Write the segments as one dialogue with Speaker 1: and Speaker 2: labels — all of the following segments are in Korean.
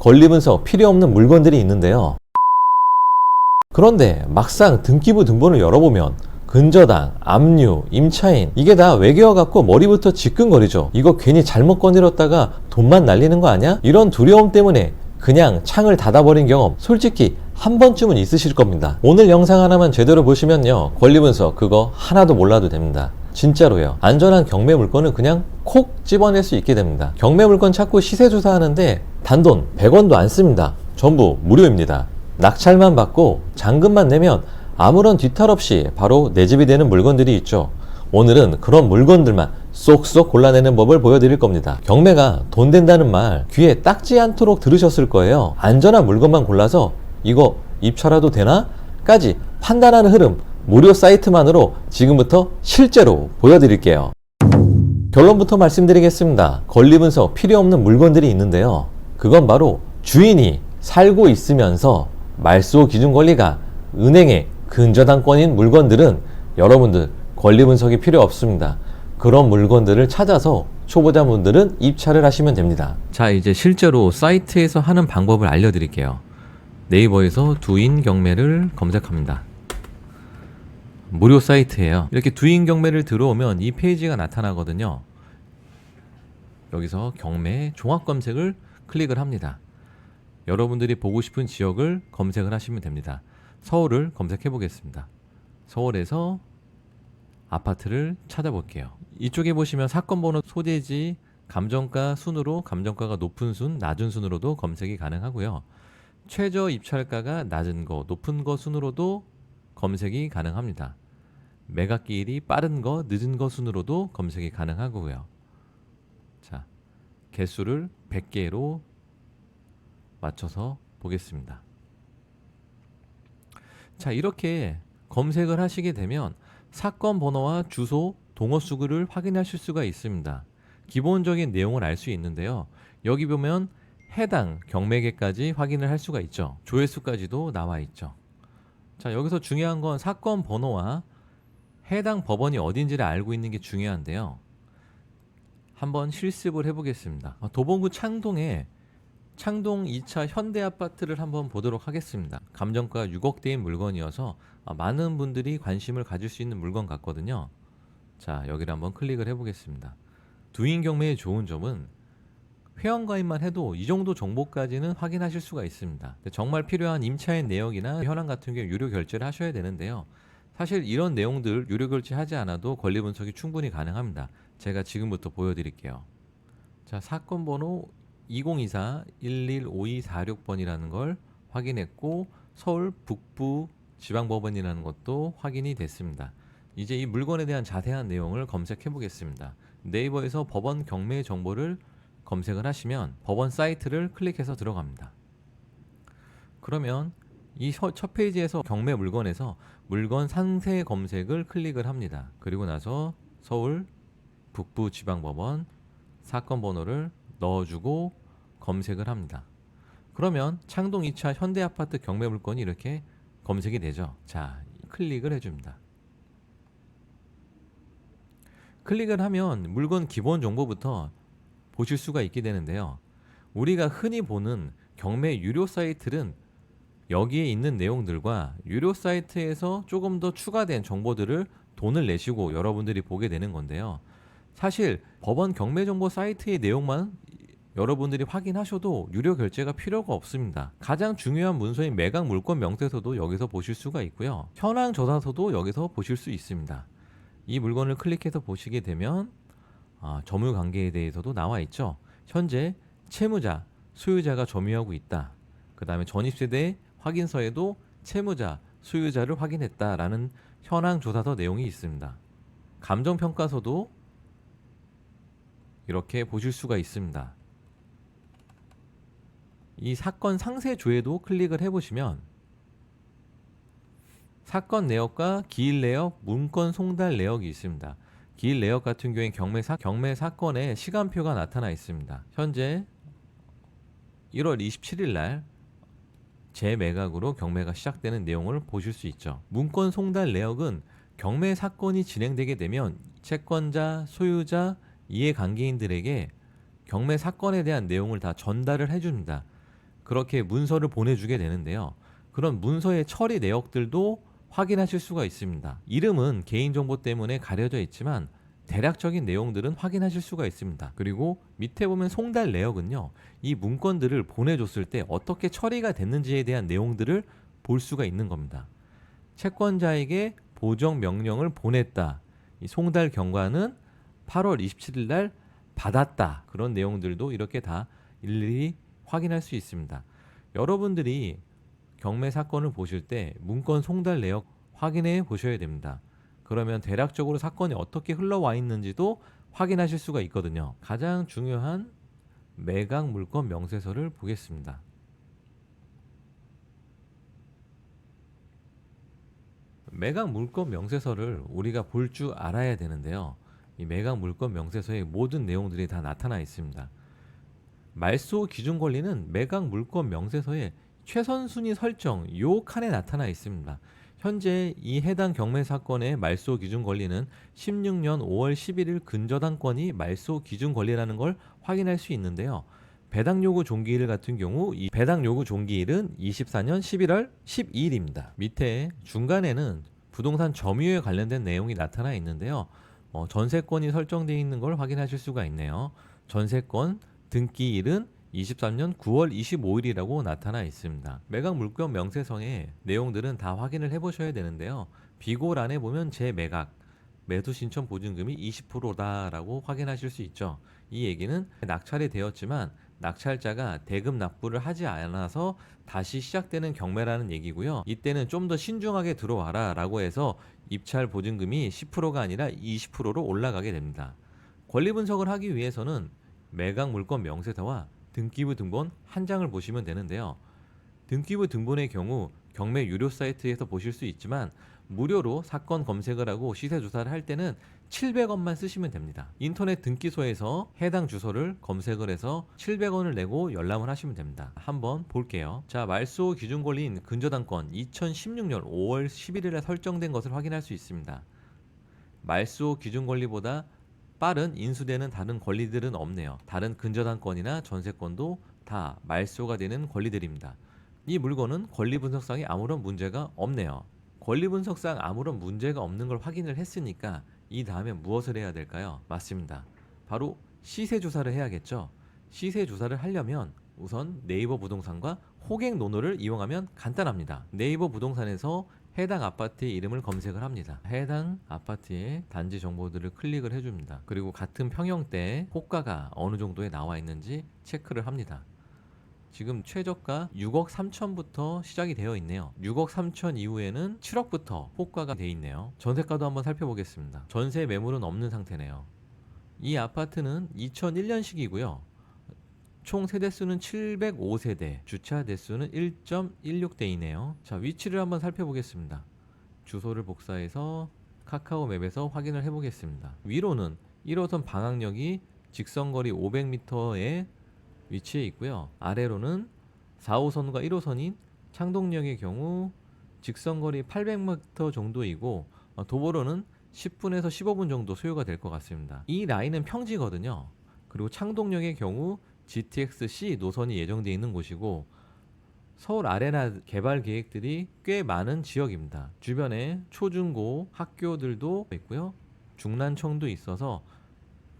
Speaker 1: 권리분석 필요 없는 물건들이 있는데요. 그런데 막상 등기부 등본을 열어보면 근저당, 압류, 임차인 이게 다 외계어 같고 머리부터 지끈거리죠. 이거 괜히 잘못 건드렸다가 돈만 날리는 거 아니야? 이런 두려움 때문에 그냥 창을 닫아버린 경험 솔직히 한 번쯤은 있으실 겁니다. 오늘 영상 하나만 제대로 보시면요, 권리분석 그거 하나도 몰라도 됩니다. 진짜로요. 안전한 경매 물건은 그냥 콕 집어낼 수 있게 됩니다. 경매 물건 찾고 시세 조사하는데 단돈 100원도 안 씁니다. 전부 무료입니다. 낙찰만 받고 잔금만 내면 아무런 뒤탈 없이 바로 내 집이 되는 물건들이 있죠. 오늘은 그런 물건들만 쏙쏙 골라내는 법을 보여드릴 겁니다. 경매가 돈 된다는 말 귀에 딱지 않도록 들으셨을 거예요. 안전한 물건만 골라서 이거 입찰해도 되나? 까지 판단하는 흐름 무료 사이트만으로 지금부터 실제로 보여드릴게요. 결론부터 말씀드리겠습니다. 권리분석 필요 없는 물건들이 있는데요. 그건 바로 주인이 살고 있으면서 말소 기준 권리가 은행에 근저당권인 물건들은 여러분들 권리분석이 필요 없습니다. 그런 물건들을 찾아서 초보자분들은 입찰을 하시면 됩니다. 자, 이제 실제로 사이트에서 하는 방법을 알려드릴게요. 네이버에서 두인 경매를 검색합니다. 무료 사이트예요. 이렇게 두인 경매를 들어오면 이 페이지가 나타나거든요. 여기서 경매 종합 검색을 클릭을 합니다. 여러분들이 보고 싶은 지역을 검색을 하시면 됩니다. 서울을 검색해 보겠습니다. 서울에서 아파트를 찾아볼게요. 이쪽에 보시면 사건 번호, 소재지, 감정가 순으로 감정가가 높은 순, 낮은 순으로도 검색이 가능하고요. 최저 입찰가가 낮은 거, 높은 거 순으로도 검색이 가능합니다. 매각기일이 빠른 거, 늦은 거 순으로도 검색이 가능하고요. 자, 개수를 100개로 맞춰서 보겠습니다. 자, 이렇게 검색을 하시게 되면 사건 번호와 주소, 동호수를 확인하실 수가 있습니다. 기본적인 내용을 알 수 있는데요. 여기 보면 해당 경매계까지 확인을 할 수가 있죠. 조회수까지도 나와 있죠. 자, 여기서 중요한 건 사건 번호와 해당 법원이 어딘지를 알고 있는 게 중요한데요. 한번 실습을 해보겠습니다. 도봉구 창동에 창동 2차 현대아파트를 한번 보도록 하겠습니다. 감정가 6억대인 물건이어서 많은 분들이 관심을 가질 수 있는 물건 같거든요. 자, 여기를 한번 클릭을 해보겠습니다. 두인 경매의 좋은 점은 회원가입만 해도 이 정도 정보까지는 확인하실 수가 있습니다. 정말 필요한 임차인 내역이나 현황 같은 경우 유료 결제를 하셔야 되는데요. 사실 이런 내용들 유료 결제하지 않아도 권리 분석이 충분히 가능합니다. 제가 지금부터 보여드릴게요. 자, 사건 번호 2024-115246번이라는 걸 확인했고 서울 북부 지방법원이라는 것도 확인이 됐습니다. 이제 이 물건에 대한 자세한 내용을 검색해 보겠습니다. 네이버에서 법원 경매 정보를 검색을 하시면 법원 사이트를 클릭해서 들어갑니다. 그러면 이 첫 페이지에서 경매 물건에서 물건 상세 검색을 클릭을 합니다. 그리고 나서 서울 북부 지방법원 사건 번호를 넣어주고 검색을 합니다. 그러면 창동 2차 현대아파트 경매 물건이 이렇게 검색이 되죠. 자, 클릭을 해줍니다. 클릭을 하면 물건 기본 정보부터 보실 수가 있게 되는데요. 우리가 흔히 보는 경매 유료 사이트는 여기에 있는 내용들과 유료 사이트에서 조금 더 추가된 정보들을 돈을 내시고 여러분들이 보게 되는 건데요. 사실 법원 경매 정보 사이트의 내용만 여러분들이 확인하셔도 유료 결제가 필요가 없습니다. 가장 중요한 문서인 매각 물건 명세서도 여기서 보실 수가 있고요. 현황 조사서도 여기서 보실 수 있습니다. 이 물건을 클릭해서 보시게 되면 점유 관계에 대해서도 나와 있죠. 현재 채무자, 소유자가 점유하고 있다. 그 다음에 전입세대 확인서에도 채무자, 소유자를 확인했다라는 현황 조사서 내용이 있습니다. 감정평가서도 이렇게 보실 수가 있습니다. 이 사건 상세 조회도 클릭을 해보시면 사건 내역과 기일 내역, 문건 송달 내역이 있습니다. 기일 내역 같은 경우에 경매 사건의 시간표가 나타나 있습니다. 현재 1월 27일 날 재매각으로 경매가 시작되는 내용을 보실 수 있죠. 문건 송달 내역은 경매 사건이 진행되게 되면 채권자, 소유자, 이해관계인들에게 경매 사건에 대한 내용을 다 전달을 해줍니다. 그렇게 문서를 보내주게 되는데요. 그런 문서의 처리 내역들도 확인하실 수가 있습니다. 이름은 개인정보 때문에 가려져 있지만 대략적인 내용들은 확인하실 수가 있습니다. 그리고 밑에 보면 송달 내역은요, 이 문건들을 보내줬을 때 어떻게 처리가 됐는지에 대한 내용들을 볼 수가 있는 겁니다. 채권자에게 보정 명령을 보냈다. 이 송달 경과는 8월 27일 날 받았다. 그런 내용들도 이렇게 다 일일이 확인할 수 있습니다. 여러분들이 경매 사건을 보실 때 문건 송달 내역 확인해 보셔야 됩니다. 그러면 대략적으로 사건이 어떻게 흘러와 있는지도 확인하실 수가 있거든요. 가장 중요한 매각 물건 명세서를 보겠습니다. 매각 물건 명세서를 우리가 볼 줄 알아야 되는데요. 이 매각 물건 명세서의 모든 내용들이 다 나타나 있습니다. 말소 기준 권리는 매각 물건 명세서의 최선순위 설정 요 칸에 나타나 있습니다. 현재 이 해당 경매 사건의 말소 기준 권리는 16년 5월 11일 근저당권이 말소 기준 권리라는 걸 확인할 수 있는데요. 배당 요구 종기일 같은 경우 이 배당 요구 종기일은 24년 11월 12일입니다. 밑에 중간에는 부동산 점유에 관련된 내용이 나타나 있는데요. 전세권이 설정되어 있는 걸 확인하실 수가 있네요. 전세권 등기일은 23년 9월 25일이라고 나타나 있습니다. 매각 물건 명세서의 내용들은 다 확인을 해보셔야 되는데요. 비고란에 보면 재매각, 매수 신청 보증금이 20%다라고 확인하실 수 있죠. 이 얘기는 낙찰이 되었지만 낙찰자가 대금 납부를 하지 않아서 다시 시작되는 경매라는 얘기고요. 이때는 좀 더 신중하게 들어와라 라고 해서 입찰 보증금이 10%가 아니라 20%로 올라가게 됩니다. 권리 분석을 하기 위해서는 매각 물건 명세서와 등기부 등본 한 장을 보시면 되는데요. 등기부 등본의 경우 경매 유료 사이트에서 보실 수 있지만 무료로 사건 검색을 하고 시세 조사를 할 때는 700원만 쓰시면 됩니다. 인터넷 등기소에서 해당 주소를 검색을 해서 700원을 내고 열람을 하시면 됩니다. 한번 볼게요. 자, 말소 기준 권리인 근저당권 2016년 5월 11일에 설정된 것을 확인할 수 있습니다. 말소 기준 권리보다 빠른 인수되는 다른 권리들은 없네요. 다른 근저당권이나 전세권도 다 말소가 되는 권리들입니다. 이 물건은 권리 분석상에 아무런 문제가 없네요. 권리 분석상 아무런 문제가 없는 걸 확인을 했으니까 이 다음에 무엇을 해야 될까요? 맞습니다. 바로 시세 조사를 해야겠죠. 시세 조사를 하려면 우선 네이버 부동산과 호갱 노노를 이용하면 간단합니다. 네이버 부동산에서 해당 아파트의 이름을 검색을 합니다. 해당 아파트의 단지 정보들을 클릭을 해줍니다. 그리고 같은 평형대에 호가가 어느 정도에 나와 있는지 체크를 합니다. 지금 최저가 6억 3천부터 시작이 되어 있네요. 6억 3천 이후에는 7억부터 호가가 되어 있네요. 전세가도 한번 살펴보겠습니다. 전세 매물은 없는 상태네요. 이 아파트는 2001년식이고요. 총 세대수는 705세대, 주차 대수는 1.16대이네요. 자, 위치를 한번 살펴보겠습니다. 주소를 복사해서 카카오맵에서 확인을 해보겠습니다. 위로는 1호선 방학역이 직선거리 500m에 위치해 있고요. 아래로는 4호선과 1호선인 창동역의 경우 직선거리 800m 정도이고 도보로는 10분에서 15분 정도 소요가 될 것 같습니다. 이 라인은 평지거든요. 그리고 창동역의 경우 GTX-C 노선이 예정되어 있는 곳이고 서울 아레나 개발 계획들이 꽤 많은 지역입니다. 주변에 초중고 학교들도 있고요. 중란청도 있어서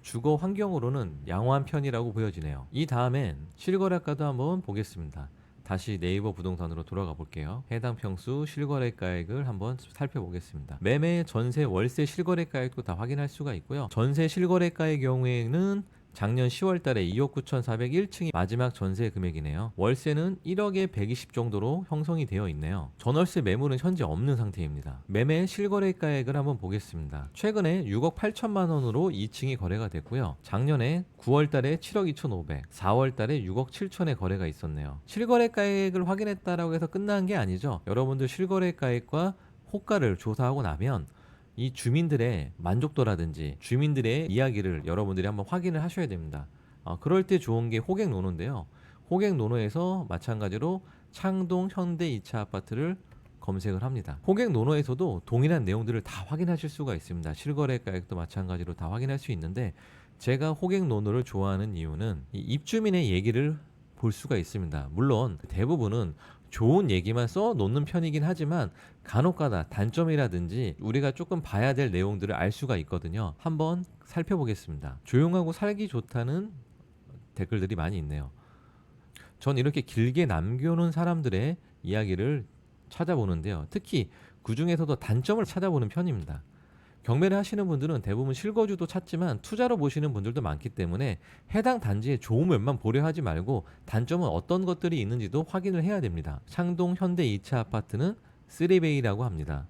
Speaker 1: 주거 환경으로는 양호한 편이라고 보여지네요. 이 다음엔 실거래가도 한번 보겠습니다. 다시 네이버 부동산으로 돌아가 볼게요. 해당 평수 실거래가액을 한번 살펴보겠습니다. 매매, 전세, 월세 실거래가액도 다 확인할 수가 있고요. 전세 실거래가의 경우에는 작년 10월 달에 2억 9,401층이 마지막 전세 금액이네요. 월세는 1억에 120 정도로 형성이 되어 있네요. 전월세 매물은 현재 없는 상태입니다. 매매 실거래가액을 한번 보겠습니다. 최근에 6억 8천만 원으로 2층이 거래가 됐고요. 작년에 9월 달에 7억 2,500, 4월 달에 6억 7천의 거래가 있었네요. 실거래가액을 확인했다라고 해서 끝난 게 아니죠. 여러분들 실거래가액과 호가를 조사하고 나면 이 주민들의 만족도라든지 주민들의 이야기를 여러분들이 한번 확인을 하셔야 됩니다. 그럴 때 좋은 게 호갱 노노인데요. 호갱 노노에서 마찬가지로 창동 현대 2차 아파트를 검색을 합니다. 호갱 노노에서도 동일한 내용들을 다 확인하실 수가 있습니다. 실거래가액도 마찬가지로 다 확인할 수 있는데 제가 호갱 노노를 좋아하는 이유는 이 입주민의 얘기를 볼 수가 있습니다. 물론 대부분은 좋은 얘기만 써 놓는 편이긴 하지만 간혹가다 단점이라든지 우리가 조금 봐야 될 내용들을 알 수가 있거든요. 한번 살펴보겠습니다. 조용하고 살기 좋다는 댓글들이 많이 있네요. 전 이렇게 길게 남겨놓은 사람들의 이야기를 찾아보는데요. 특히 그 중에서도 단점을 찾아보는 편입니다. 경매를 하시는 분들은 대부분 실거주도 찾지만 투자로 보시는 분들도 많기 때문에 해당 단지의 좋은 면만 보려 하지 말고 단점은 어떤 것들이 있는지도 확인을 해야 됩니다. 창동 현대 2차 아파트는 3베이라고 합니다.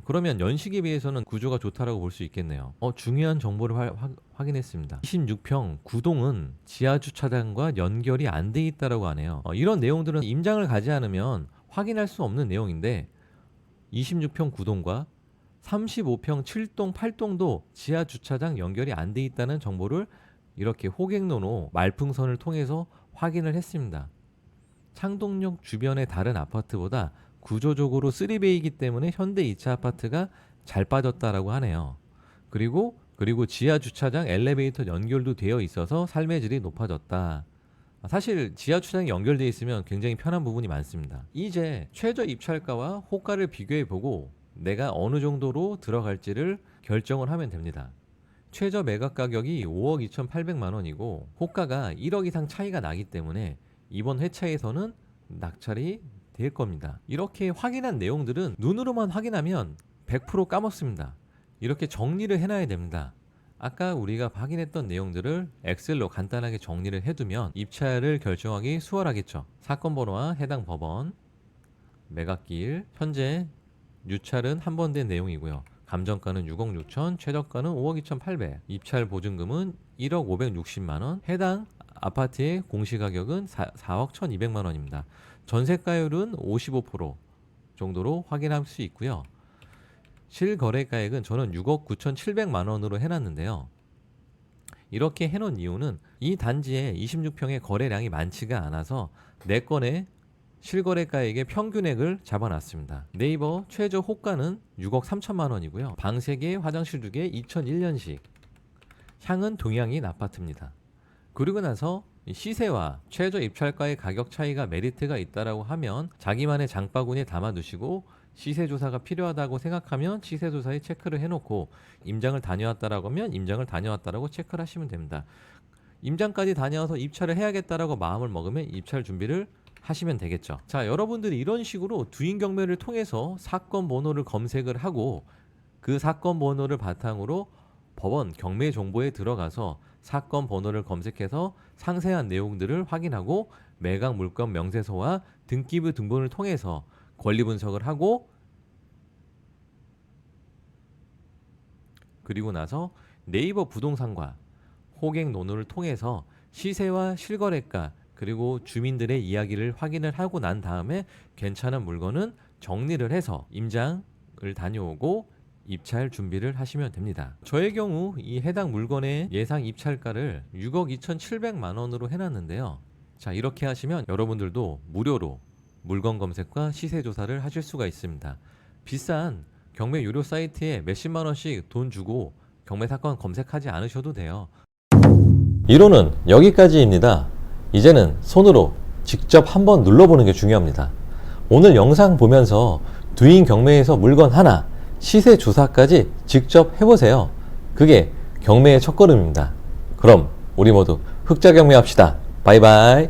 Speaker 1: 그러면 연식에 비해서는 구조가 좋다라고 볼 수 있겠네요. 중요한 정보를 확인했습니다. 26평 구동은 지하 주차장과 연결이 안 돼 있다라고 하네요. 이런 내용들은 임장을 가지 않으면 확인할 수 없는 내용인데 26평 구동과 35평 7동 8동도 지하 주차장 연결이 안 돼 있다는 정보를 이렇게 호객노노 말풍선을 통해서 확인을 했습니다. 창동역 주변의 다른 아파트보다 구조적으로 3베이이기 때문에 현대 2차 아파트가 잘 빠졌다라고 하네요. 그리고 지하 주차장 엘리베이터 연결도 되어 있어서 삶의 질이 높아졌다. 사실 지하 주차장이 연결되어 있으면 굉장히 편한 부분이 많습니다. 이제 최저 입찰가와 호가를 비교해 보고 내가 어느 정도로 들어갈지를 결정을 하면 됩니다. 최저 매각 가격이 5억 2,800만 원이고 호가가 1억 이상 차이가 나기 때문에 이번 회차에서는 낙찰이 될 겁니다. 이렇게 확인한 내용들은 눈으로만 확인하면 100% 까먹습니다. 이렇게 정리를 해놔야 됩니다. 아까 우리가 확인했던 내용들을 엑셀로 간단하게 정리를 해두면 입찰을 결정하기 수월하겠죠. 사건 번호와 해당 법원, 매각기일, 현재 유찰은 한 번 된 내용이고요. 감정가는 6억 6천, 최저가는 5억 2,800, 입찰 보증금은 1억 560만 원, 해당 아파트의 공시가격은 4억 1,200만 원입니다. 전세가율은 55% 정도로 확인할 수 있고요. 실거래가액은 저는 6억 9,700만 원으로 해놨는데요. 이렇게 해놓은 이유는 이 단지에 26평의 거래량이 많지가 않아서 4건의 실거래가액의 평균액을 잡아놨습니다. 네이버 최저 호가는 6억 3천만 원이고요. 방 3개, 화장실 2개, 2001년식. 향은 동양인 아파트입니다. 그리고 나서 시세와 최저 입찰가의 가격 차이가 메리트가 있다라고 하면 자기만의 장바구니에 담아두시고 시세조사가 필요하다고 생각하면 시세조사에 체크를 해놓고 임장을 다녀왔다라고 하면 임장을 다녀왔다라고 체크를 하시면 됩니다. 임장까지 다녀와서 입찰을 해야겠다라고 마음을 먹으면 입찰 준비를 하시면 되겠죠. 자, 여러분들이 이런 식으로 두인 경매를 통해서 사건 번호를 검색을 하고 그 사건 번호를 바탕으로 법원 경매 정보에 들어가서 사건 번호를 검색해서 상세한 내용들을 확인하고 매각 물건 명세서와 등기부 등본을 통해서 권리 분석을 하고 그리고 나서 네이버 부동산과 호객 논의를 통해서 시세와 실거래가 그리고 주민들의 이야기를 확인을 하고 난 다음에 괜찮은 물건은 정리를 해서 임장을 다녀오고 입찰 준비를 하시면 됩니다. 저의 경우 이 해당 물건의 예상 입찰가를 6억 2,700만 원으로 해놨는데요. 자, 이렇게 하시면 여러분들도 무료로 물건 검색과 시세 조사를 하실 수가 있습니다. 비싼 경매 유료 사이트에 몇십만 원씩 돈 주고 경매 사건 검색하지 않으셔도 돼요.
Speaker 2: 이론은 여기까지입니다. 이제는 손으로 직접 한번 눌러보는 게 중요합니다. 오늘 영상 보면서 두인 경매에서 물건 하나 시세 조사까지 직접 해보세요. 그게 경매의 첫걸음입니다. 그럼 우리 모두 흑자 경매합시다. 바이바이.